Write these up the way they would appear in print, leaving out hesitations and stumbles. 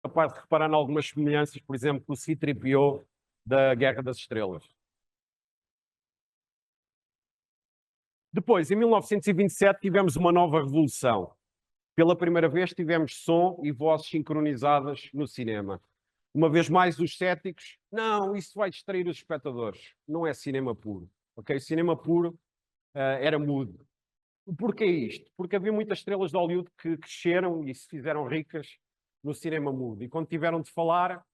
capaz de reparar em algumas semelhanças, por exemplo, com o C-3PO da Guerra das Estrelas. Depois, em 1927, tivemos uma nova revolução. Pela primeira vez tivemos som e vozes sincronizadas no cinema. Uma vez mais, os céticos, não, isso vai distrair os espectadores. Não é cinema puro. Okay? Cinema puro era mudo. Porquê isto? Porque havia muitas estrelas de Hollywood que cresceram e se fizeram ricas no cinema mudo. E quando tiveram de falar,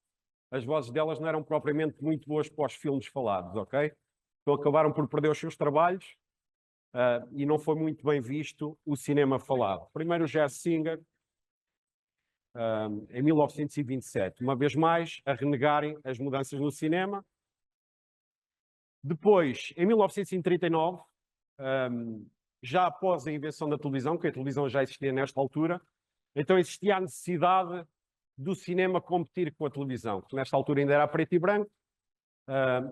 as vozes delas não eram propriamente muito boas para os filmes falados, ok? Então acabaram por perder os seus trabalhos e não foi muito bem visto o cinema falado. Primeiro o Jazz Singer, em 1927, uma vez mais, a renegarem as mudanças no cinema. Depois, em 1939, já após a invenção da televisão, que a televisão já existia nesta altura, então existia a necessidade do cinema competir com a televisão, que nesta altura ainda era preto e branco.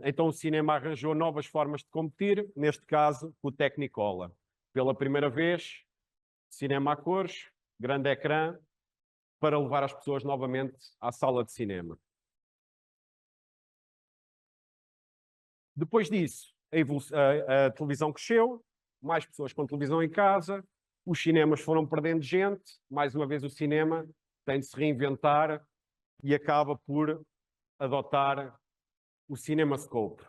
Então o cinema arranjou novas formas de competir, neste caso o Technicolor. Pela primeira vez, cinema a cores, grande ecrã, para levar as pessoas novamente à sala de cinema. Depois disso, a televisão cresceu, mais pessoas com televisão em casa, os cinemas foram perdendo gente, mais uma vez o cinema tem de se reinventar e acaba por adotar o CinemaScope.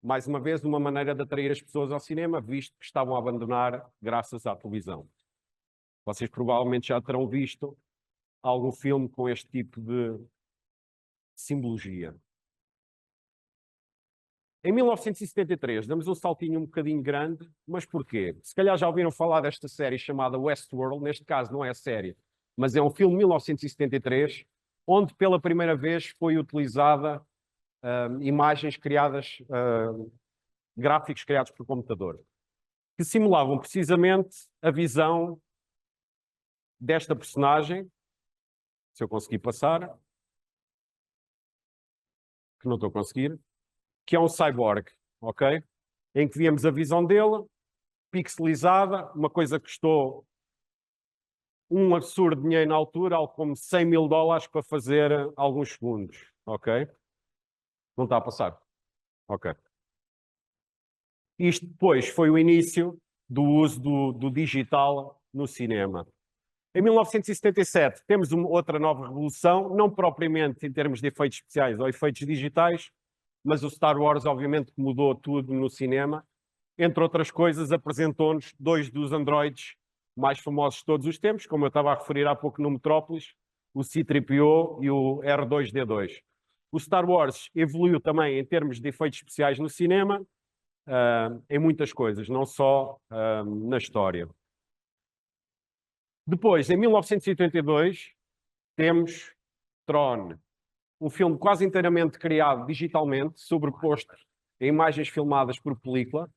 Mais uma vez, uma maneira de atrair as pessoas ao cinema, visto que estavam a abandonar graças à televisão. Vocês provavelmente já terão visto algum filme com este tipo de simbologia. Em 1973, damos um saltinho um bocadinho grande, mas porquê? Se calhar já ouviram falar desta série chamada Westworld, neste caso não é série, mas é um filme de 1973, onde pela primeira vez foi utilizada imagens criadas, gráficos criados por computador, que simulavam precisamente a visão desta personagem, se eu conseguir passar, que não estou a conseguir, que é um cyborg, ok? Em que víamos a visão dele, pixelizada, uma coisa que custou um absurdo dinheiro na altura, algo como $100.000 para fazer alguns segundos, ok? Não está a passar? Ok. Isto depois foi o início do uso do digital no cinema. Em 1977 temos outra nova revolução, não propriamente em termos de efeitos especiais ou efeitos digitais, mas o Star Wars obviamente mudou tudo no cinema. Entre outras coisas, apresentou-nos dois dos androides mais famosos de todos os tempos, como eu estava a referir há pouco no Metrópolis, o C-3PO e o R2-D2. O Star Wars evoluiu também em termos de efeitos especiais no cinema, em muitas coisas, não só na história. Depois, em 1982, temos Tron, um filme quase inteiramente criado digitalmente, sobreposto a imagens filmadas por película,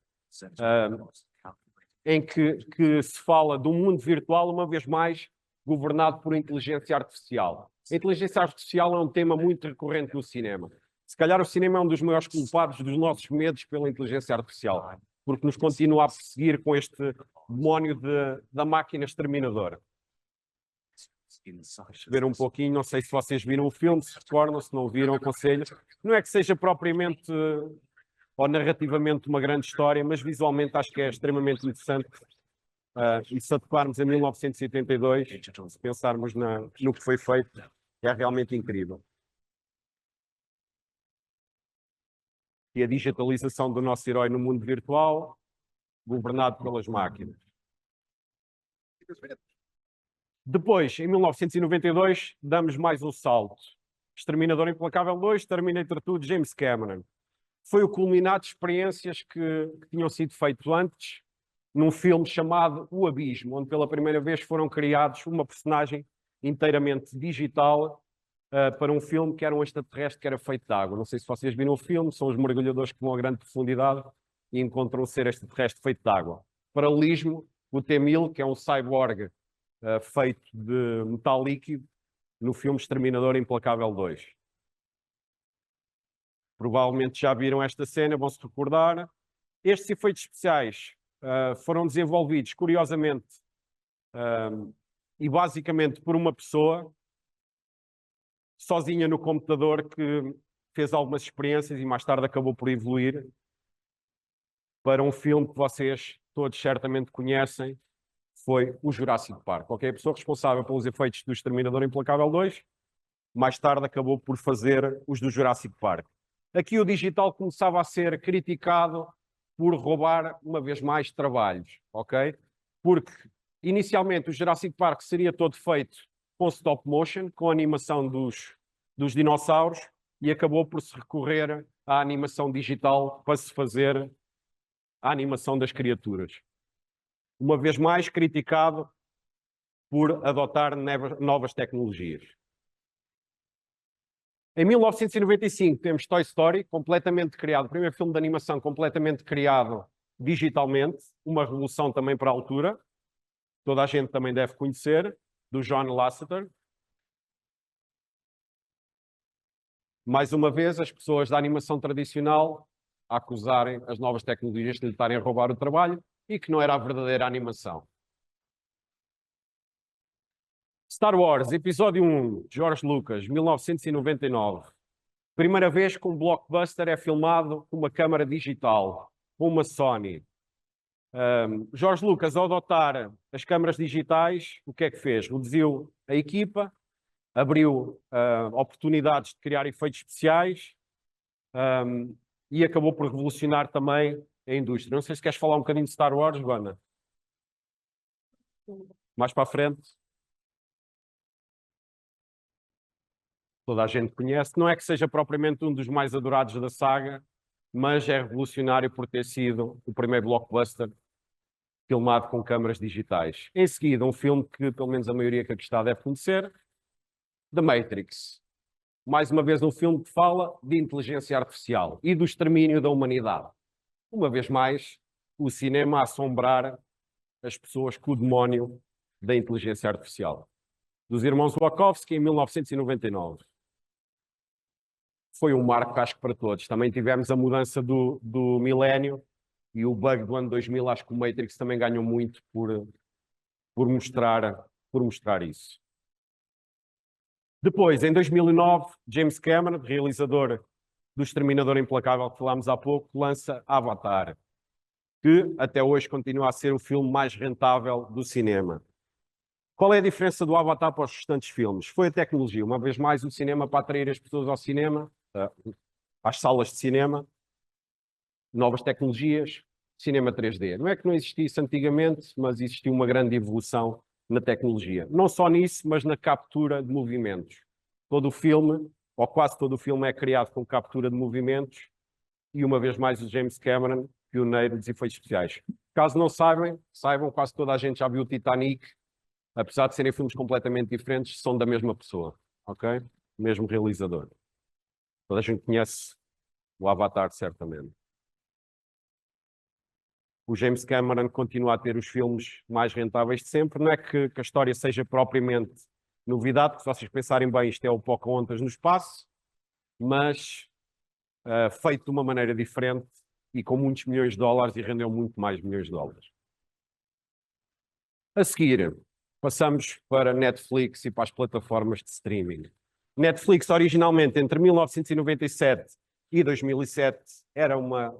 em que se fala de um mundo virtual, uma vez mais, governado por inteligência artificial. A inteligência artificial é um tema muito recorrente no cinema. Se calhar o cinema é um dos maiores culpados dos nossos medos pela inteligência artificial, porque nos continua a perseguir com este demónio da máquina exterminadora. Ver um pouquinho, não sei se vocês viram o filme, se recordam, se não viram, aconselho. Não é que seja propriamente ou narrativamente uma grande história, mas visualmente acho que é extremamente interessante. E se adequarmos a 1982, se pensarmos no que foi feito, é realmente incrível. E a digitalização do nosso herói no mundo virtual, governado pelas máquinas. Depois, em 1992, damos mais um salto. Exterminador Implacável 2, Terminator 2, James Cameron. Foi o culminado de experiências que tinham sido feitas antes, num filme chamado O Abismo, onde pela primeira vez foram criados uma personagem inteiramente digital para um filme que era um extraterrestre que era feito de água. Não sei se vocês viram o filme, são os mergulhadores que vão a grande profundidade e encontram um ser extraterrestre feito de água. Paralelismo, o T-1000, que é um cyborg feito de metal líquido, no filme Exterminador Implacável 2. Provavelmente já viram esta cena, vão-se recordar. Estes efeitos especiais foram desenvolvidos, curiosamente, e basicamente por uma pessoa, sozinha no computador, que fez algumas experiências e mais tarde acabou por evoluir para um filme que vocês todos certamente conhecem, foi o Jurassic Park. Ok? A pessoa responsável pelos efeitos do Exterminador Implacável 2, mais tarde acabou por fazer os do Jurassic Park. Aqui o digital começava a ser criticado por roubar, uma vez mais, trabalhos, ok? Porque, inicialmente, o Jurassic Park seria todo feito com stop motion, com a animação dos dinossauros, e acabou por se recorrer à animação digital para se fazer a animação das criaturas. Uma vez mais, criticado por adotar novas tecnologias. Em 1995 temos Toy Story, completamente criado, o primeiro filme de animação completamente criado digitalmente, uma revolução também para a altura, toda a gente também deve conhecer, do John Lasseter. Mais uma vez, as pessoas da animação tradicional a acusarem as novas tecnologias de lhe estarem a roubar o trabalho e que não era a verdadeira animação. Star Wars, Episódio 1, George Lucas, 1999. Primeira vez que um blockbuster é filmado com uma câmara digital, com uma Sony. George Lucas, ao adotar as câmaras digitais, o que é que fez? Reduziu a equipa, abriu oportunidades de criar efeitos especiais e acabou por revolucionar também a indústria. Não sei se queres falar um bocadinho de Star Wars, Joana. Mais para a frente. Toda a gente conhece. Não é que seja propriamente um dos mais adorados da saga, mas é revolucionário por ter sido o primeiro blockbuster filmado com câmaras digitais. Em seguida, um filme que pelo menos a maioria que aqui está deve conhecer, The Matrix. Mais uma vez um filme que fala de inteligência artificial e do extermínio da humanidade. Uma vez mais, o cinema a assombrar as pessoas com o demónio da inteligência artificial. Dos irmãos Wachowski, em 1999. Foi um marco, acho que para todos. Também tivemos a mudança do milénio e o bug do ano 2000. Acho que o Matrix também ganhou muito por mostrar isso. Depois, em 2009, James Cameron, realizador do Exterminador Implacável que falámos há pouco, lança Avatar, que até hoje continua a ser o filme mais rentável do cinema. Qual é a diferença do Avatar para os restantes filmes? Foi a tecnologia. Uma vez mais, o cinema para atrair as pessoas ao cinema, às salas de cinema, novas tecnologias, cinema 3D. Não é que não existisse antigamente, mas existiu uma grande evolução na tecnologia. Não só nisso, mas na captura de movimentos. Todo o filme, ou quase todo o filme, é criado com captura de movimentos e, uma vez mais, o James Cameron, pioneiro dos efeitos especiais. Caso não saibam, quase toda a gente já viu o Titanic, apesar de serem filmes completamente diferentes, são da mesma pessoa, ok? Mesmo realizador. Toda a gente conhece o Avatar, certamente. O James Cameron continua a ter os filmes mais rentáveis de sempre. Não é que a história seja propriamente novidade, porque se vocês pensarem bem, isto é o Pocahontas no espaço, mas feito de uma maneira diferente e com muitos milhões de dólares, e rendeu muito mais milhões de dólares. A seguir, passamos para Netflix e para as plataformas de streaming. Netflix, originalmente, entre 1997 e 2007, era uma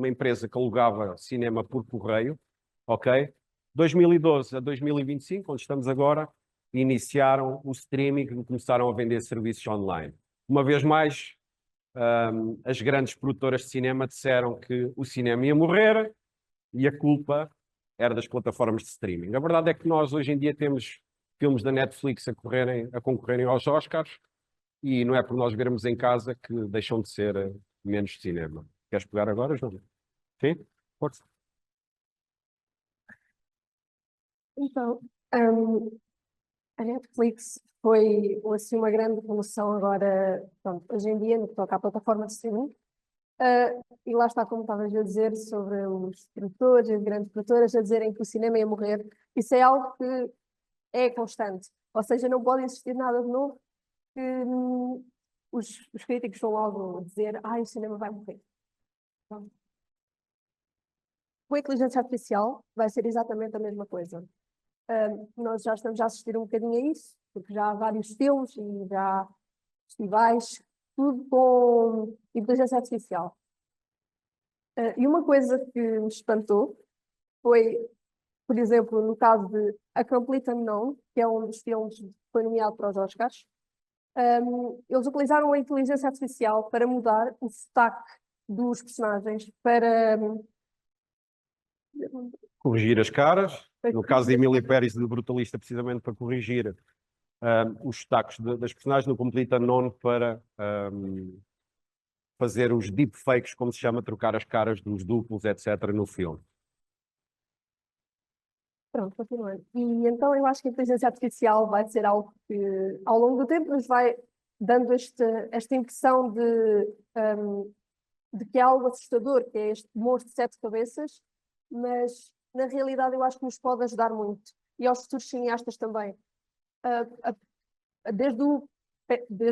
empresa que alugava cinema por correio, ok? 2012 a 2025, onde estamos agora, iniciaram o streaming e começaram a vender serviços online. Uma vez mais, as grandes produtoras de cinema disseram que o cinema ia morrer e a culpa era das plataformas de streaming. A verdade é que nós hoje em dia temos filmes da Netflix a concorrerem aos Oscars e não é por nós vermos em casa que deixam de ser menos de cinema. Queres pegar agora, João? Sim? Força. Então, a Netflix foi assim, uma grande revolução agora, pronto, hoje em dia, no que toca à plataforma de streaming. E lá está, como estavas a dizer, sobre os produtores, as grandes produtoras, a dizerem que o cinema ia morrer. Isso é algo que é constante. Ou seja, não pode existir nada de novo que os críticos vão logo dizer o cinema vai morrer. Pronto. Com a inteligência artificial vai ser exatamente a mesma coisa. Nós já estamos a assistir um bocadinho a isso, porque já há vários filmes e já festivais, tudo com inteligência artificial. E uma coisa que me espantou foi, por exemplo, no caso de A Complete Unknown, que é um dos filmes que foi nomeado para os Oscars, eles utilizaram a inteligência artificial para mudar o sotaque dos personagens, para Corrigir as caras. No caso de Emília Pérez, do Brutalista, precisamente para corrigir os sotaques das personagens. No Complete Unknown, para fazer os deepfakes, como se chama, trocar as caras dos duplos, etc., no filme. Pronto, continuando. E então eu acho que a inteligência artificial vai ser algo que, ao longo do tempo, nos vai dando esta impressão de que é algo assustador, que é este monstro de 7 cabeças, mas na realidade eu acho que nos pode ajudar muito. E aos futuros cineastas também. Desde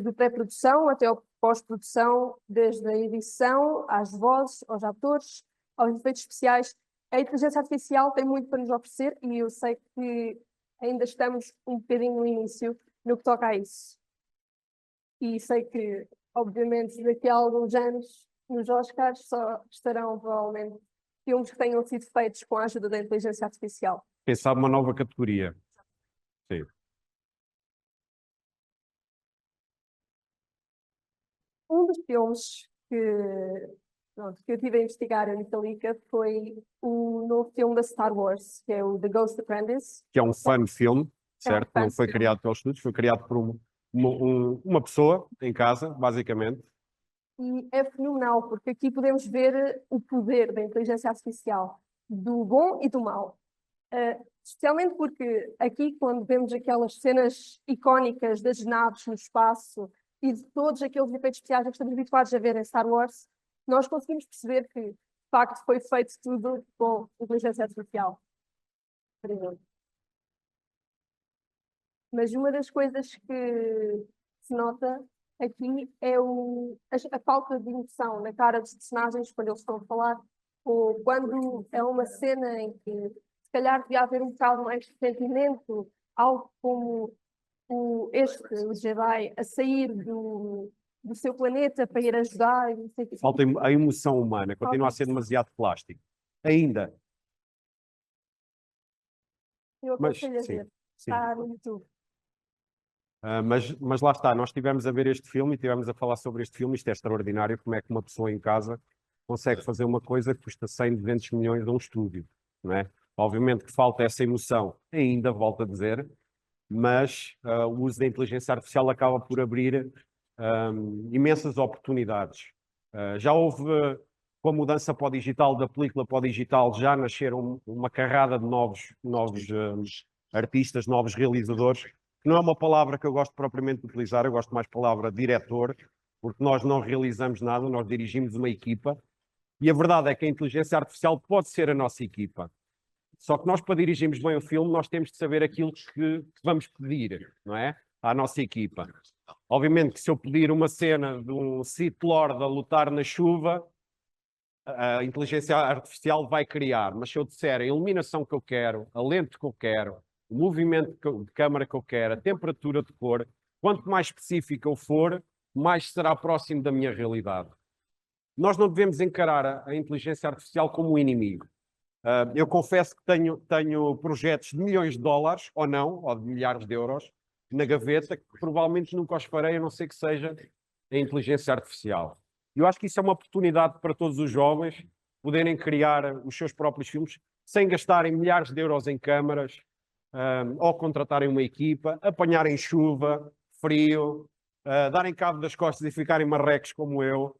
a pré-produção até a pós-produção, desde a edição, às vozes, aos atores, aos efeitos especiais. A inteligência artificial tem muito para nos oferecer e eu sei que ainda estamos um bocadinho no início no que toca a isso. E sei que, obviamente, daqui a alguns anos, nos Oscars, só estarão provavelmente filmes que tenham sido feitos com a ajuda da inteligência artificial. Quem sabe uma nova categoria. Sim. Um dos filmes que eu tive a investigar em Italica foi o novo filme da Star Wars, que é o The Ghost Apprentice. Que é um fan film, certo? fan Não foi film. criado pelos estúdios, foi criado por uma pessoa em casa, basicamente. E é fenomenal, porque aqui podemos ver o poder da inteligência artificial, do bom e do mau. Especialmente porque aqui, quando vemos aquelas cenas icónicas das naves no espaço e de todos aqueles efeitos especiais que estamos habituados a ver em Star Wars, nós conseguimos perceber que, de facto, foi feito tudo com inteligência artificial, por exemplo. Mas uma das coisas que se nota aqui é a falta de emoção na cara dos personagens quando eles estão a falar, ou quando é uma cena em que se calhar devia haver um bocado mais de sentimento, algo como o Jedi a sair do seu planeta para ir ajudar. Não sei o quê. Falta a emoção humana, continua a ser demasiado plástico. Ainda. Eu Mas, aconselho a sim, ver. sim. Está no YouTube. Mas lá está, nós estivemos a ver este filme e estivemos a falar sobre este filme. Isto é extraordinário, como é que uma pessoa em casa consegue fazer uma coisa que custa 100, 200 milhões a um estúdio, não é? Obviamente que falta essa emoção, ainda, volto a dizer, mas o uso da inteligência artificial acaba por abrir imensas oportunidades. Já houve, com a mudança para o digital, da película para o digital, já nasceram uma carrada de novos artistas, novos realizadores. Não é uma palavra que eu gosto propriamente de utilizar, eu gosto mais da palavra diretor, porque nós não realizamos nada, nós dirigimos uma equipa, e a verdade é que a inteligência artificial pode ser a nossa equipa. Só que nós, para dirigirmos bem o filme, nós temos de saber aquilo que vamos pedir, não é? À nossa equipa. Obviamente que se eu pedir uma cena de um Sith Lord a lutar na chuva, a inteligência artificial vai criar. Mas se eu disser a iluminação que eu quero, a lente que eu quero, o movimento de câmara que eu quero, a temperatura de cor, quanto mais específico eu for, mais será próximo da minha realidade. Nós não devemos encarar a inteligência artificial como um inimigo. Eu confesso que tenho projetos de milhões de dólares, ou não, ou de milhares de euros, na gaveta, que provavelmente nunca os farei, a não ser que seja a inteligência artificial. Eu acho que isso é uma oportunidade para todos os jovens poderem criar os seus próprios filmes sem gastarem milhares de euros em câmaras, ou contratarem uma equipa, apanharem chuva, frio, darem cabo das costas e ficarem marrecos como eu,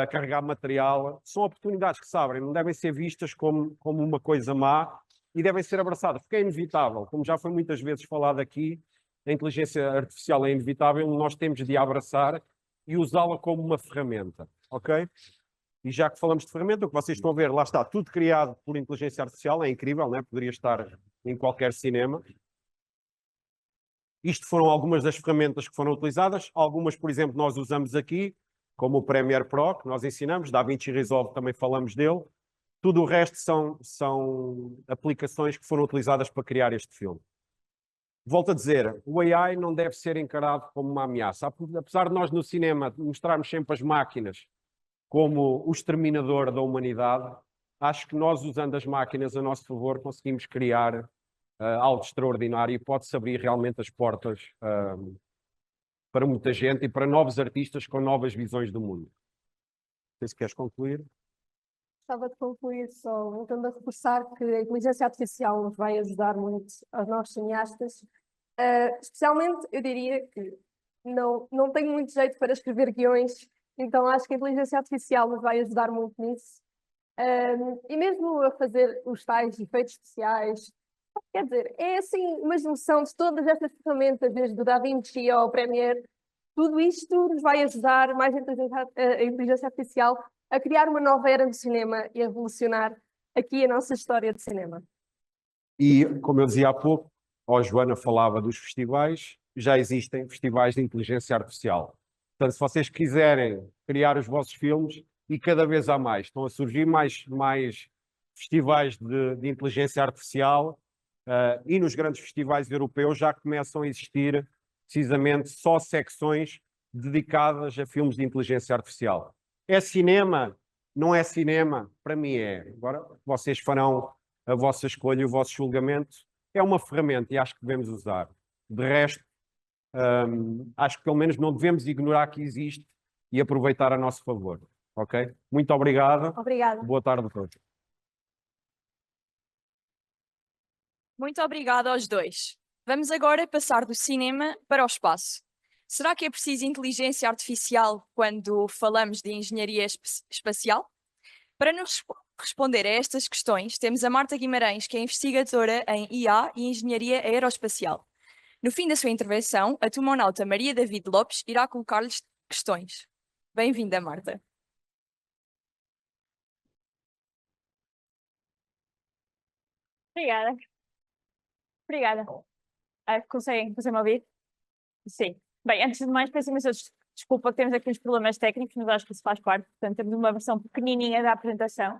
carregar material. São oportunidades que se abrem, não devem ser vistas como uma coisa má e devem ser abraçadas, porque é inevitável. Como já foi muitas vezes falado aqui, a inteligência artificial é inevitável, nós temos de a abraçar e usá-la como uma ferramenta, ok? E já que falamos de ferramenta, o que vocês estão a ver, lá está, tudo criado por inteligência artificial, é incrível, não é? Poderia estar em qualquer cinema. Isto foram algumas das ferramentas que foram utilizadas, algumas, por exemplo, nós usamos aqui, como o Premiere Pro, que nós ensinamos, DaVinci Resolve também falamos dele. Tudo o resto são aplicações que foram utilizadas para criar este filme. volto a dizer, o AI não deve ser encarado como uma ameaça. Apesar de nós no cinema mostrarmos sempre as máquinas como o exterminador da humanidade, acho que nós, usando as máquinas a nosso favor, conseguimos criar algo extraordinário e pode-se abrir realmente as portas para muita gente e para novos artistas com novas visões do mundo. Não sei se queres concluir. Gostava de concluir só voltando a reforçar que a inteligência artificial nos vai ajudar muito a nós cineastas. Especialmente, eu diria que não tenho muito jeito para escrever guiões, então acho que a inteligência artificial nos vai ajudar muito nisso. E mesmo a fazer os tais efeitos especiais, quer dizer, é assim uma junção de todas estas ferramentas, desde o DaVinci ao Premiere, tudo isto nos vai ajudar mais a inteligência artificial a criar uma nova era no cinema e a revolucionar aqui a nossa história de cinema. E, como eu dizia há pouco, a Joana falava dos festivais, já existem festivais de inteligência artificial. Portanto, se vocês quiserem criar os vossos filmes, e cada vez há mais, estão a surgir mais festivais de inteligência artificial, e nos grandes festivais europeus já começam a existir precisamente só secções dedicadas a filmes de inteligência artificial. É cinema? Não é cinema? Para mim é. Agora vocês farão a vossa escolha e o vosso julgamento. É uma ferramenta e acho que devemos usar. De resto, acho que pelo menos não devemos ignorar que existe e aproveitar a nosso favor. Ok? Muito obrigado. Obrigada. Boa tarde a todos. Muito obrigada aos dois. Vamos agora passar do cinema para o espaço. Será que é preciso inteligência artificial quando falamos de engenharia espacial? Para nos responder a estas questões, temos a Marta Guimarães, que é investigadora em IA e engenharia aeroespacial. No fim da sua intervenção, a tumonauta Maria David Lopes irá colocar-lhes questões. Bem-vinda, Marta. Obrigada. Obrigada. Conseguem-me ouvir? Sim. Bem, antes de mais, peço imensa desculpa que temos aqui uns problemas técnicos, mas acho que isso faz parte. Portanto, temos uma versão pequenininha da apresentação.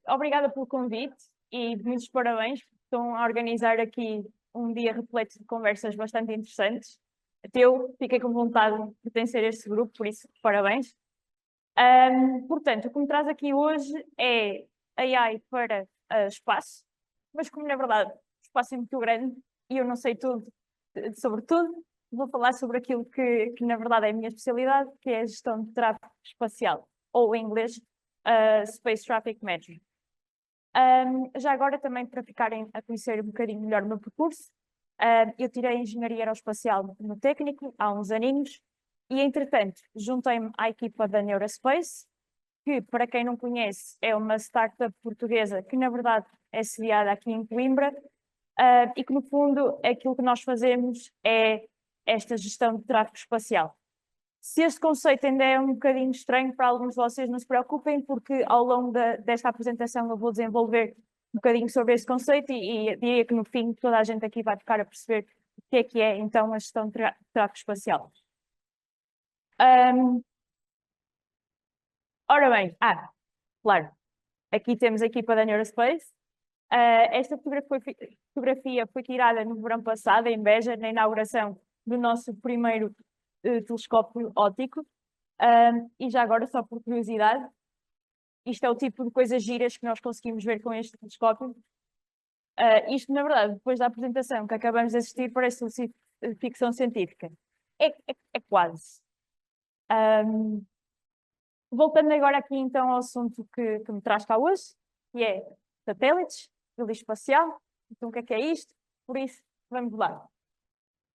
Obrigada pelo convite e muitos parabéns. Estão a organizar aqui um dia repleto de conversas bastante interessantes. Até eu fiquei com vontade de pertencer a este grupo, por isso, parabéns. Portanto, o que me traz aqui hoje é AI para espaço, mas como na verdade o espaço é muito grande e eu não sei tudo sobre tudo, vou falar sobre aquilo que na verdade é a minha especialidade, que é a gestão de tráfego espacial, ou em inglês, Space Traffic Management. Já agora também para ficarem a conhecer um bocadinho melhor o meu percurso, eu tirei Engenharia Aeroespacial no técnico há uns aninhos, e, entretanto, juntei-me à equipa da Neuraspace, que, para quem não conhece, é uma startup portuguesa que, na verdade, é sediada aqui em Coimbra, e que, no fundo, aquilo que nós fazemos é esta gestão de tráfego espacial. Se este conceito ainda é um bocadinho estranho para alguns de vocês, não se preocupem, porque ao longo desta apresentação eu vou desenvolver um bocadinho sobre este conceito e diria que, no fim, toda a gente aqui vai ficar a perceber o que é, então, a gestão de tráfego espacial. Ora bem, claro, aqui temos a equipa da Neuraspace. Esta fotografia foi tirada no verão passado, em Beja, na inauguração do nosso primeiro telescópio óptico. E já agora, só por curiosidade, isto é o tipo de coisas giras que nós conseguimos ver com este telescópio. Isto, na verdade, depois da apresentação que acabamos de assistir, parece ficção científica. É quase. Voltando agora aqui então ao assunto que me traz cá hoje, que é satélites, turismo espacial. Então o que é isto? Por isso, vamos lá.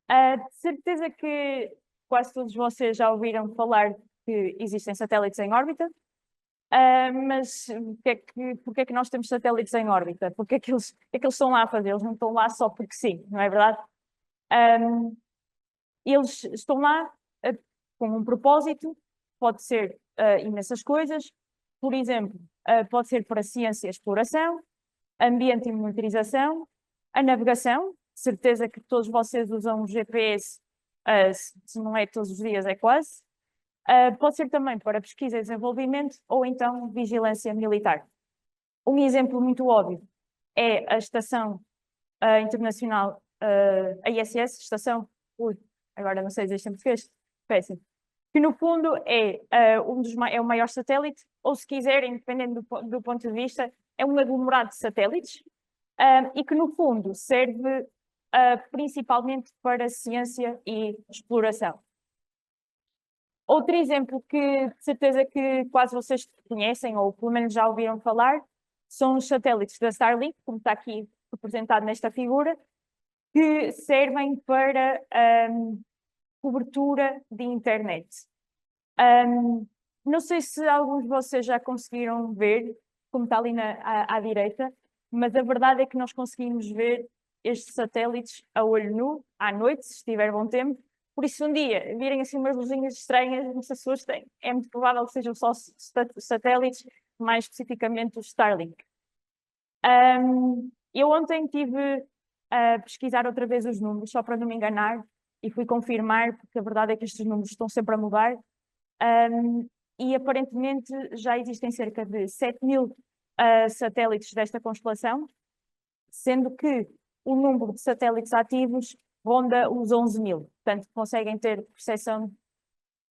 De certeza que quase todos vocês já ouviram falar que existem satélites em órbita, mas porque é que nós temos satélites em órbita? Porque é que eles estão lá a fazer? Eles não estão lá só porque sim, não é verdade? Eles estão lá com um propósito, pode ser imensas coisas, por exemplo, pode ser para ciência e exploração, ambiente e monitorização, a navegação, certeza que todos vocês usam o GPS, se não é todos os dias, é quase. Pode ser também para pesquisa e desenvolvimento, ou então vigilância militar. Um exemplo muito óbvio é a Estação Internacional, a ISS, Estação, agora não sei dizer isto em português, péssimo, que no fundo é, é o maior satélite, ou se quiserem, dependendo do ponto de vista, é um aglomerado de satélites, e que no fundo serve principalmente para ciência e exploração. Outro exemplo que de certeza que quase vocês conhecem, ou pelo menos já ouviram falar, são os satélites da Starlink, como está aqui representado nesta figura, que servem para cobertura de internet. Não sei se alguns de vocês já conseguiram ver, como está ali à direita, mas a verdade é que nós conseguimos ver estes satélites a olho nu, à noite, se estiver bom tempo. Por isso, um dia virem assim umas luzinhas estranhas, não se assustem. É muito provável que sejam só satélites, mais especificamente os Starlink. Eu ontem estive a pesquisar outra vez os números, só para não me enganar, e fui confirmar, porque a verdade é que estes números estão sempre a mudar. E aparentemente já existem cerca de 7.000 satélites desta constelação, sendo que o número de satélites ativos ronda os 11.000. Portanto, conseguem ter percepção,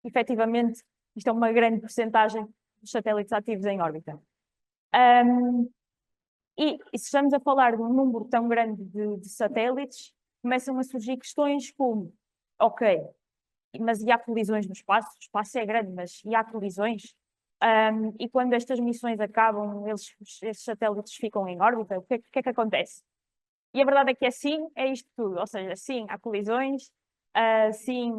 efetivamente, isto é uma grande percentagem dos satélites ativos em órbita. E se estamos a falar de um número tão grande de satélites, começam a surgir questões como, ok, mas e há colisões no espaço? O espaço é grande, mas e há colisões? E quando estas missões acabam, estes satélites ficam em órbita? O que é que acontece? E a verdade é que sim, é isto tudo. Ou seja, sim, há colisões, sim,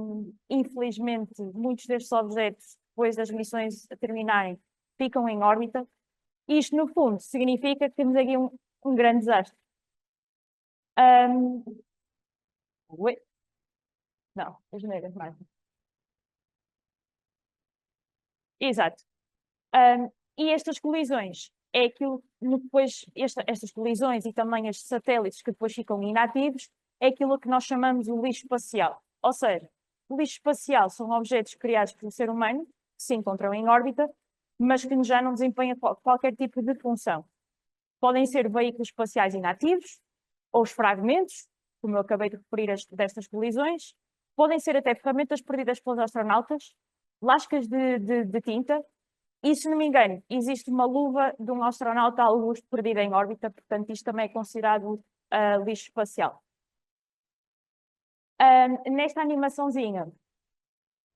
infelizmente, muitos destes objetos, depois das missões terminarem, ficam em órbita. Isto, no fundo, significa que temos aqui um grande desastre. Oi? Não, as neiras mais. Exato. E estas colisões é aquilo que depois, estas colisões e também estes satélites que depois ficam inativos, é aquilo que nós chamamos o lixo espacial. Ou seja, o lixo espacial são objetos criados pelo ser humano, que se encontram em órbita, mas que já não desempenham qualquer tipo de função. Podem ser veículos espaciais inativos, ou os fragmentos, como eu acabei de referir destas colisões, podem ser até ferramentas perdidas pelos astronautas, lascas de tinta, e se não me engano, existe uma luva de um astronauta algures perdida em órbita, portanto isto também é considerado lixo espacial. Nesta animaçãozinha,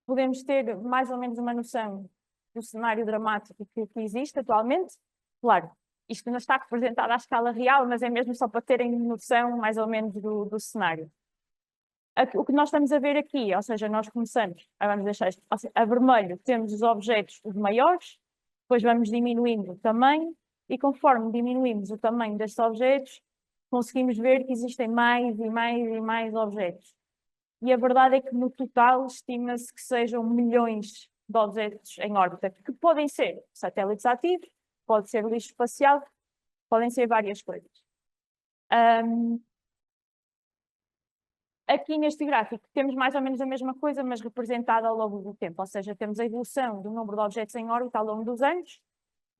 podemos ter mais ou menos uma noção do cenário dramático que existe atualmente. Claro, isto não está representado à escala real, mas é mesmo só para terem noção mais ou menos do cenário. O que nós estamos a ver aqui, ou seja, nós começamos, vamos deixar isto, a vermelho temos os objetos os maiores, depois vamos diminuindo o tamanho, e conforme diminuímos o tamanho destes objetos, conseguimos ver que existem mais e mais e mais objetos. E a verdade é que no total estima-se que sejam milhões de objetos em órbita, que podem ser satélites ativos, pode ser lixo espacial, podem ser várias coisas. Aqui neste gráfico temos mais ou menos a mesma coisa, mas representada ao longo do tempo, ou seja, temos a evolução do número de objetos em órbita ao longo dos anos,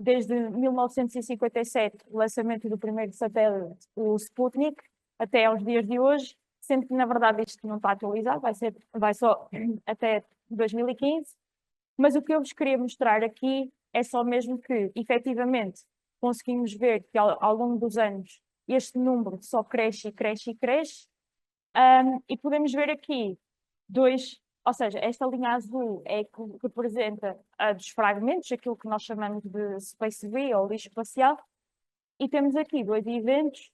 desde 1957, o lançamento do primeiro satélite, o Sputnik, até aos dias de hoje, sendo que na verdade isto não está atualizado, vai só até 2015, mas o que eu vos queria mostrar aqui é só mesmo que, efetivamente, conseguimos ver que ao longo dos anos este número só cresce e cresce e cresce. E podemos ver aqui ou seja, esta linha azul é que representa dos fragmentos, aquilo que nós chamamos de space debris ou lixo espacial, e temos aqui dois eventos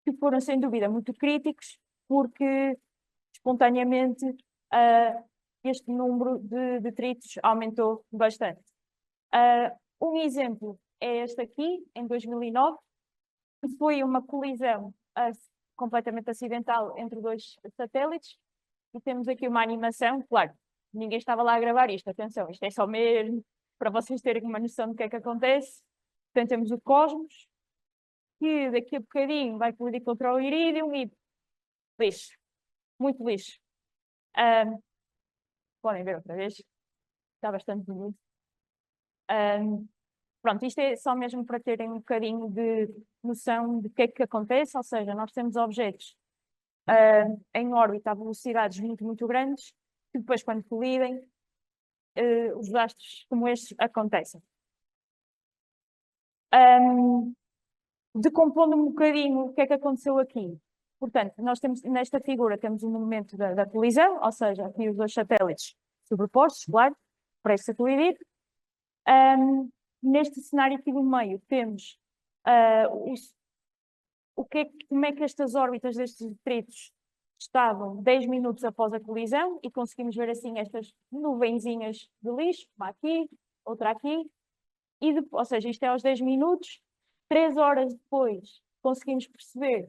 que foram sem dúvida muito críticos, porque espontaneamente este número de detritos aumentou bastante. Um exemplo é este aqui, em 2009, que foi uma colisão completamente acidental entre dois satélites, e temos aqui uma animação, claro, ninguém estava lá a gravar isto, atenção, isto é só mesmo para vocês terem uma noção do que é que acontece. Portanto, temos o Cosmos, que daqui a bocadinho vai colidir contra o Iridium e lixo, muito lixo. Podem ver outra vez, está bastante bonito. Pronto, isto é só mesmo para terem um bocadinho de noção de que é que acontece, ou seja, nós temos objetos em órbita a velocidades muito, muito grandes, que depois quando colidem, os desastres como estes acontecem. Decompondo um bocadinho o que é que aconteceu aqui. Portanto, nós temos, nesta figura temos o momento da colisão, ou seja, aqui os dois satélites sobrepostos, claro, prestes a colidir. Neste cenário aqui do meio temos como é que estas órbitas destes detritos estavam 10 minutos após a colisão e conseguimos ver assim estas nuvenzinhas de lixo, uma aqui, outra aqui, ou seja, isto é aos 10 minutos, 3 horas depois conseguimos perceber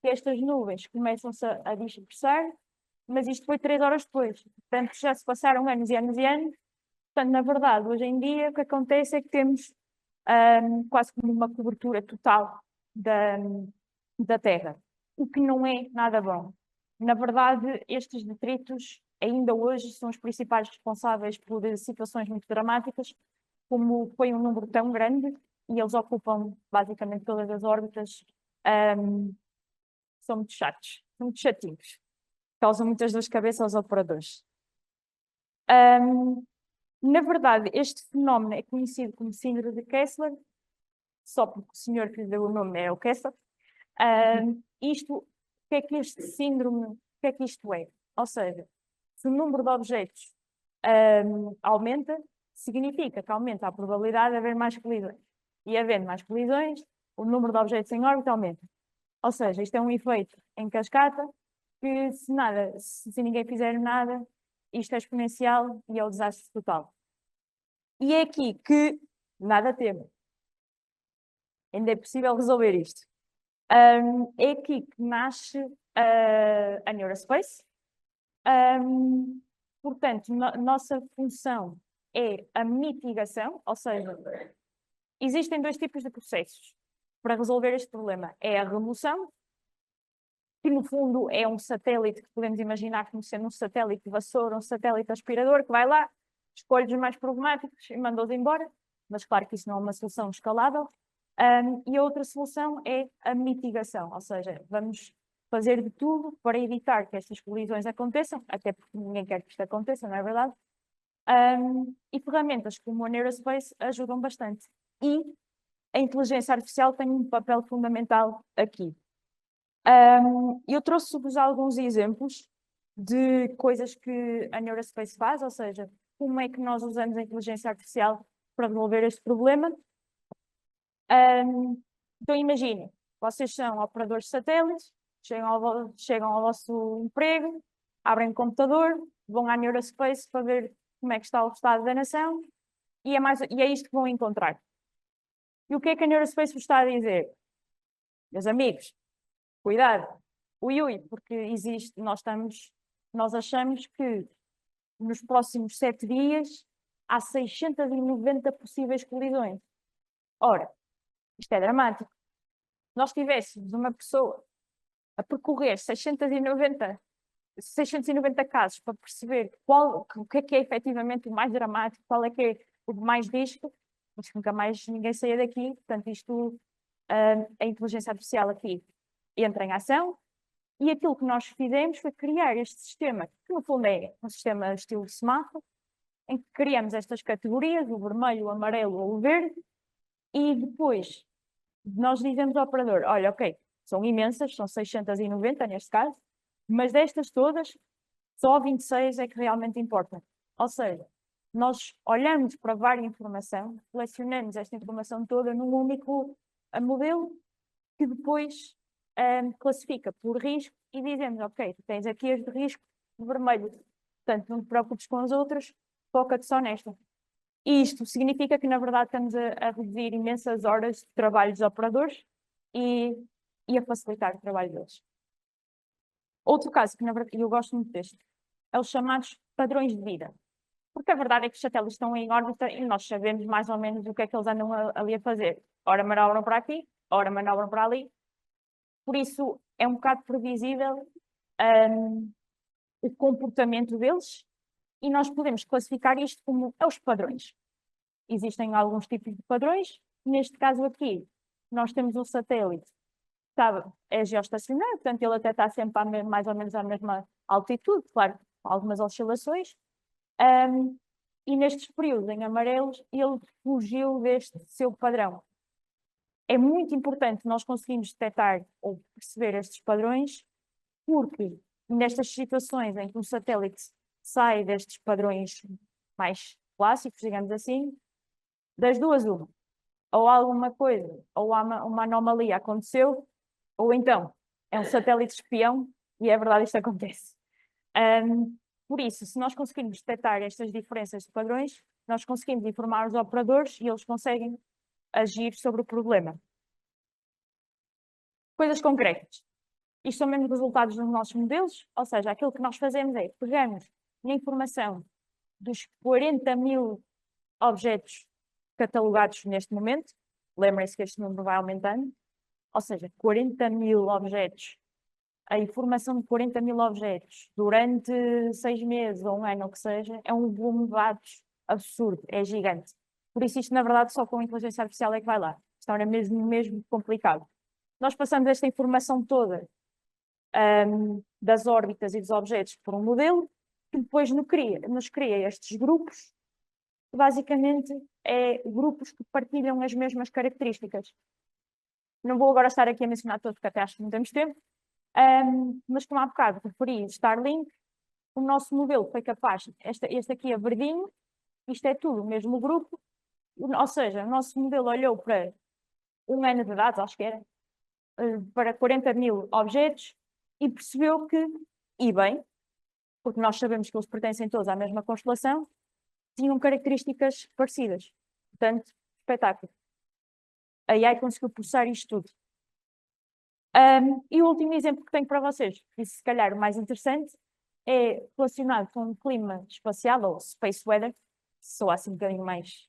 que estas nuvens começam-se a dispersar, mas isto foi 3 horas depois, portanto já se passaram anos e anos e anos. Portanto, na verdade, hoje em dia o que acontece é que temos quase como uma cobertura total da Terra, o que não é nada bom. Na verdade, estes detritos ainda hoje são os principais responsáveis por situações muito dramáticas, como foi um número tão grande, e eles ocupam basicamente todas as órbitas, são muito chatos, são muito chatinhos, causam muitas dores de cabeça aos operadores. Na verdade, este fenómeno é conhecido como síndrome de Kessler, só porque o senhor que lhe deu o nome é o Kessler. O que é que este síndrome, o que é que isto é? Ou seja, se o número de objetos aumenta, significa que aumenta a probabilidade de haver mais colisões. E havendo mais colisões, o número de objetos em órbita aumenta. Ou seja, isto é um efeito em cascata, que se ninguém fizer nada, isto é exponencial e é o desastre total. E é aqui que nada temo. Ainda é possível resolver isto. É aqui que nasce a Neurospace. Portanto, nossa função é a mitigação, ou seja, existem 2 tipos de processos para resolver este problema. É a remoção, que no fundo é um satélite que podemos imaginar como sendo um satélite de vassoura, um satélite aspirador, que vai lá, escolhe os mais problemáticos e manda-os embora, mas claro que isso não é uma solução escalável. E a outra solução é a mitigação, ou seja, vamos fazer de tudo para evitar que estas colisões aconteçam, até porque ninguém quer que isto aconteça, não é verdade? E ferramentas como a Neurospace ajudam bastante. E a inteligência artificial tem um papel fundamental aqui. Eu trouxe-vos alguns exemplos de coisas que a Neurospace faz, ou seja, como é que nós usamos a inteligência artificial para resolver este problema. Então imaginem, vocês são operadores de satélites, chegam ao vosso emprego, abrem o computador, vão à Neurospace para ver como é que está o estado da nação e é isto que vão encontrar. E o que é que a Neurospace vos está a dizer? Meus amigos, cuidado, ui, porque nós achamos que nos próximos 7 dias há 690 possíveis colisões. Ora, isto é dramático. Se nós tivéssemos uma pessoa a percorrer 690 casos para perceber o que é efetivamente o mais dramático, qual é que é o mais risco, mas nunca mais ninguém saia daqui. Portanto, a inteligência artificial aqui entra em ação e aquilo que nós fizemos foi criar este sistema, que no fundo é um sistema estilo semáforo, em que criamos estas categorias, o vermelho, o amarelo ou o verde, e depois nós dizemos ao operador, olha, ok, são imensas, são 690 neste caso, mas destas todas, só 26 é que realmente importa. Ou seja, nós olhamos para várias informação, selecionamos esta informação toda num único modelo, que depois classifica por risco e dizemos, ok, tu tens aqui este risco vermelho, portanto não te preocupes com as outras, foca-te só nesta. E isto significa que, na verdade, estamos a reduzir imensas horas de trabalho dos operadores e a facilitar o trabalho deles. Outro caso, que na verdade eu gosto muito deste, é os chamados padrões de vida. Porque a verdade é que os satélites estão em órbita e nós sabemos mais ou menos o que é que eles andam ali a fazer. Ora manobram para aqui, ora manobram para ali. Por isso, é um bocado previsível o comportamento deles e nós podemos classificar isto como os padrões. existem alguns tipos de padrões. Neste caso aqui, nós temos um satélite que é geoestacionário, portanto ele até está sempre mais ou menos à mesma altitude, claro, algumas oscilações. E nestes períodos em amarelos, ele fugiu deste seu padrão. É muito importante nós conseguirmos detectar ou perceber estes padrões, porque nestas situações em que um satélite sai destes padrões mais clássicos, digamos assim, das duas uma. Ou alguma coisa, ou há uma anomalia aconteceu, ou então é um satélite espião e é verdade, isto acontece. Por isso, se nós conseguirmos detectar estas diferenças de padrões, nós conseguimos informar os operadores e eles conseguem agir sobre o problema. Coisas concretas. Isto são mesmo resultados dos nossos modelos, ou seja, aquilo que nós fazemos é pegamos a informação dos 40.000 objetos catalogados neste momento, lembrem-se que este número vai aumentando, ou seja, 40.000 objetos, a informação de 40.000 objetos durante 6 meses ou um ano, ou o que seja, é um volume de dados absurdo, é gigante. Por isso isto, na verdade, só com a inteligência artificial é que vai lá. Isto era mesmo complicado. Nós passamos esta informação toda das órbitas e dos objetos por um modelo, que depois nos cria estes grupos, que basicamente é grupos que partilham as mesmas características. Não vou agora estar aqui a mencionar todos, porque até acho que não temos tempo, mas como há bocado referi Starlink, o nosso modelo foi capaz, este aqui é verdinho, isto é tudo o mesmo grupo, ou seja, o nosso modelo olhou para um ano de dados, acho que era, para 40.000 objetos, e percebeu que, e bem, porque nós sabemos que eles pertencem todos à mesma constelação, tinham características parecidas. Portanto, espetáculo. A AI conseguiu processar isto tudo. E o último exemplo que tenho para vocês, e se calhar o mais interessante, é relacionado com o clima espacial, ou space weather, soa assim um bocadinho mais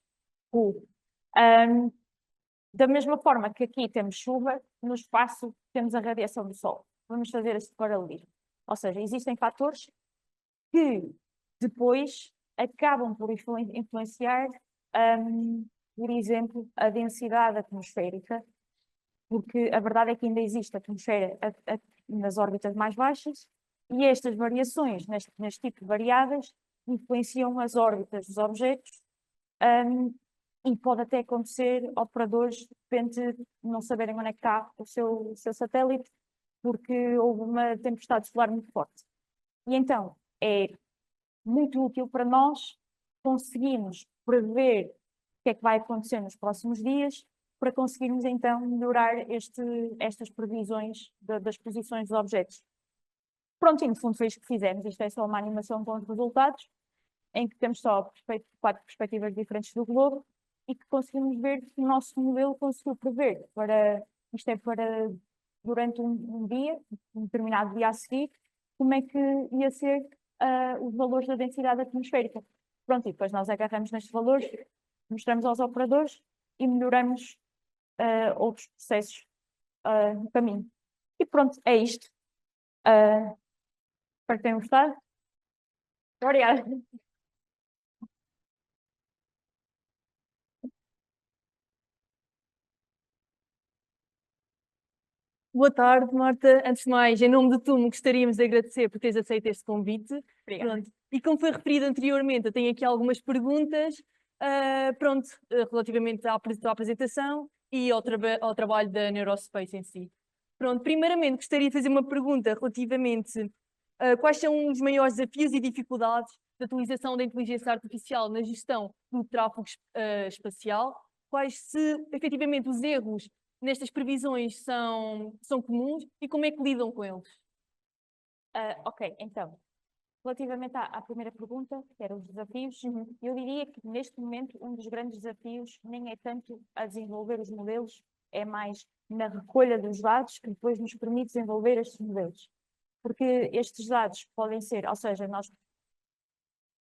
cool. Da mesma forma que aqui temos chuva, no espaço temos a radiação do Sol. Vamos fazer este paralelismo. Ou seja, existem fatores que depois acabam por influenciar, por exemplo, a densidade atmosférica, porque a verdade é que ainda existe atmosfera nas órbitas mais baixas e estas variações neste tipo de variáveis influenciam as órbitas dos objetos, e pode até acontecer operadores de repente não saberem onde é que está o seu satélite porque houve uma tempestade solar muito forte. E então é muito útil para nós conseguirmos prever o que é que vai acontecer nos próximos dias para conseguirmos então melhorar estas previsões das posições dos objetos. Pronto, e no fundo foi isto que fizemos. Isto é só uma animação com os resultados, em que temos só 4 perspectivas diferentes do globo e que conseguimos ver que o nosso modelo conseguiu prever isto é para durante um dia, um determinado dia a seguir, como é que ia ser os valores da densidade atmosférica. Pronto, e depois nós agarramos nestes valores, mostramos aos operadores e melhoramos outros processos no caminho. E pronto, é isto. Espero que tenham gostado. Obrigada. Boa tarde, Marta. Antes de mais, em nome do TUM, gostaríamos de agradecer por teres aceito este convite. Obrigada. Pronto. E como foi referido anteriormente, eu tenho aqui algumas perguntas, relativamente à tua apresentação e ao trabalho da Neurospace em si. Pronto, primeiramente gostaria de fazer uma pergunta relativamente quais são os maiores desafios e dificuldades da utilização da inteligência artificial na gestão do tráfego espacial, quais se efetivamente os erros nestas previsões são comuns e como é que lidam com eles? Ok, então, relativamente à primeira pergunta, que eram os desafios, eu diria que neste momento um dos grandes desafios nem é tanto a desenvolver os modelos, é mais na recolha dos dados que depois nos permite desenvolver estes modelos. Porque estes dados podem ser, ou seja,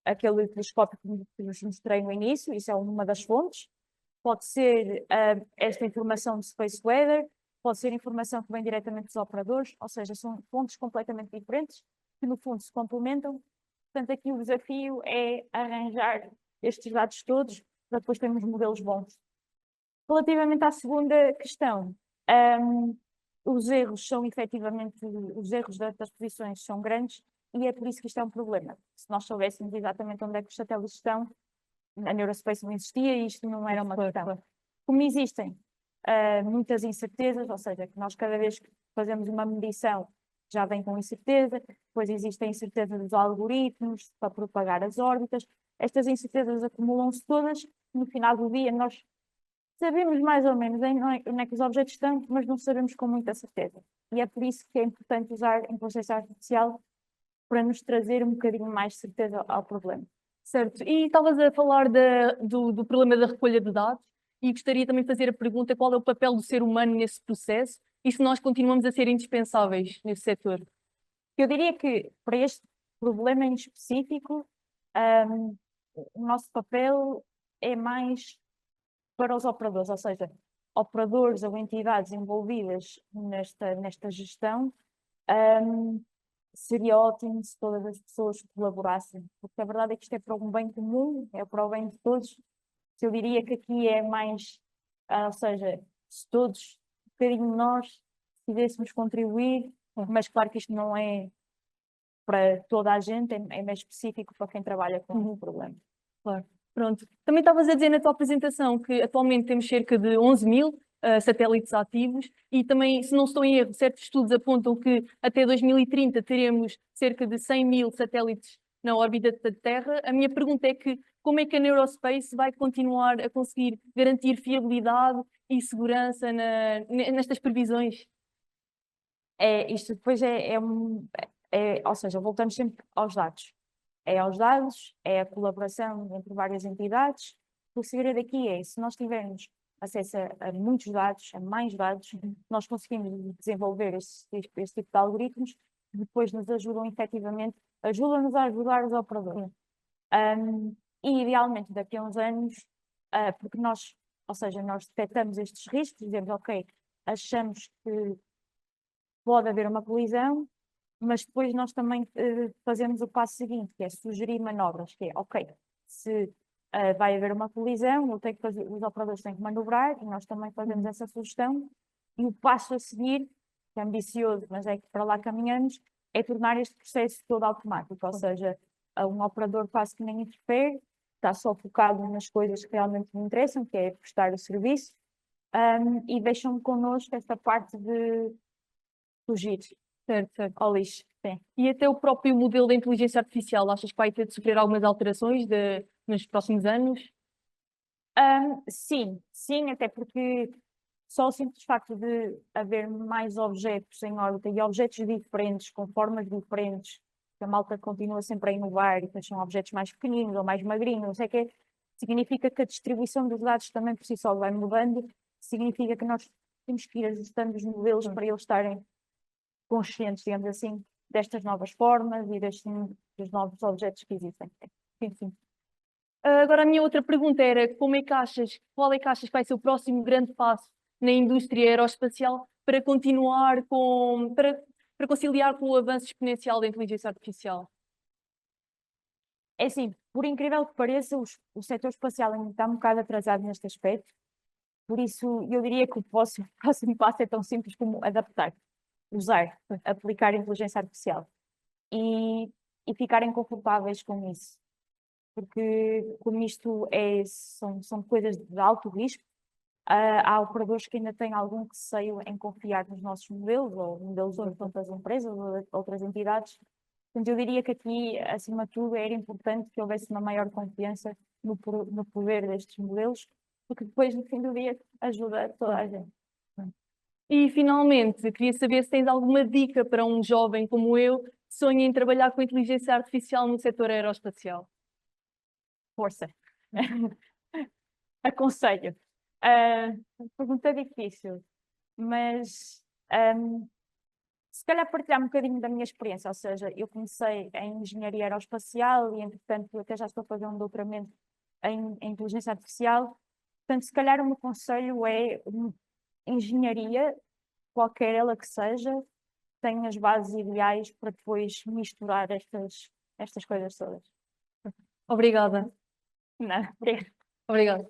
aquele telescópio que vos mostrei no início, isso é uma das fontes, pode ser esta informação de Space Weather, pode ser informação que vem diretamente dos operadores, ou seja, são fontes completamente diferentes que no fundo se complementam. Portanto, aqui o desafio é arranjar estes dados todos para depois termos modelos bons. Relativamente à segunda questão, os erros são efetivamente, os erros das posições são grandes e é por isso que isto é um problema. Se nós soubéssemos exatamente onde é que os satélites estão, a Neurospace não existia e isto não era uma questão. Como existem muitas incertezas, ou seja, que nós cada vez que fazemos uma medição já vem com incerteza, depois existe a incerteza dos algoritmos para propagar as órbitas, estas incertezas acumulam-se todas, no final do dia nós sabemos mais ou menos onde é que os objetos estão, mas não sabemos com muita certeza. E é por isso que é importante usar a inteligência artificial para nos trazer um bocadinho mais certeza ao problema. Certo. E estavas a falar do problema da recolha de dados e gostaria também de fazer a pergunta qual é o papel do ser humano nesse processo e se nós continuamos a ser indispensáveis nesse setor. Eu diria que para este problema em específico, o nosso papel é mais para os operadores, ou seja, operadores ou entidades envolvidas nesta gestão, seria ótimo se todas as pessoas colaborassem, porque a verdade é que isto é para um bem comum, é para o bem de todos. Eu diria que aqui é mais, ou seja, se todos, um bocadinho nós, quiséssemos contribuir, mas claro que isto não é para toda a gente, é mais específico para quem trabalha com o problema. Claro. Pronto. Também estavas a dizer na tua apresentação que atualmente temos cerca de 11.000 satélites ativos e também, se não estou em erro, certos estudos apontam que até 2030 teremos cerca de 100.000 satélites na órbita da Terra. A minha pergunta é que como é que a Neurospace vai continuar a conseguir garantir fiabilidade e segurança nestas previsões? Isto depois ou seja, voltamos sempre aos dados. É aos dados, é a colaboração entre várias entidades. O segredo aqui é, se nós tivermos acesso a muitos dados, a mais dados, nós conseguimos desenvolver este tipo de algoritmos que depois nos ajudam efetivamente, ajudam-nos a ajudar os operadores. E idealmente daqui a uns anos, porque nós, ou seja, nós detectamos estes riscos, dizemos, ok, achamos que pode haver uma colisão, mas depois nós também fazemos o passo seguinte, que é sugerir manobras, que é, ok, se vai haver uma colisão, os operadores têm que manobrar e nós também fazemos essa sugestão. E o passo a seguir, que é ambicioso, mas é que para lá caminhamos, é tornar este processo todo automático, ou seja, um operador quase que nem interfere, está só focado nas coisas que realmente lhe interessam, que é prestar o serviço, e deixam-me connosco esta parte de fugir Certo. ao lixo. Sim. E até o próprio modelo da inteligência artificial, achas que vai ter de sofrer algumas alterações nos próximos anos? Sim, até porque só o simples facto de haver mais objetos em órbita e objetos diferentes, com formas diferentes, que a malta continua sempre a inovar e depois são objetos mais pequeninos ou mais magrinhos, não sei o quê, significa que a distribuição dos dados também por si só vai mudando, significa que nós temos que ir ajustando os modelos para eles estarem conscientes, digamos assim, destas novas formas e dos novos objetos que existem. Enfim. Agora a minha outra pergunta era qual é que achas que vai ser o próximo grande passo na indústria aeroespacial para continuar para conciliar com o avanço exponencial da inteligência artificial? É assim, por incrível que pareça, o setor espacial ainda está um bocado atrasado neste aspecto, por isso eu diria que o próximo passo é tão simples como adaptar, usar, aplicar inteligência artificial e ficarem confortáveis com isso. Porque como isto são coisas de alto risco, há operadores que ainda têm algum receio em confiar nos nossos modelos, ou modelos de outras empresas, ou de outras entidades. Portanto, eu diria que aqui, acima de tudo, era importante que houvesse uma maior confiança no poder destes modelos, porque depois, no fim do dia, ajuda toda a gente. E, finalmente, queria saber se tens alguma dica para um jovem como eu que sonha em trabalhar com inteligência artificial no setor aeroespacial. Força. Aconselho. Pergunta difícil, mas se calhar partilhar um bocadinho da minha experiência, ou seja, eu comecei em engenharia aeroespacial e, entretanto, até já estou a fazer um doutoramento em inteligência artificial. Portanto, se calhar o meu conselho é engenharia, qualquer ela que seja, tem as bases ideais para depois misturar estas coisas todas. Obrigada. Não, obrigada. Obrigada.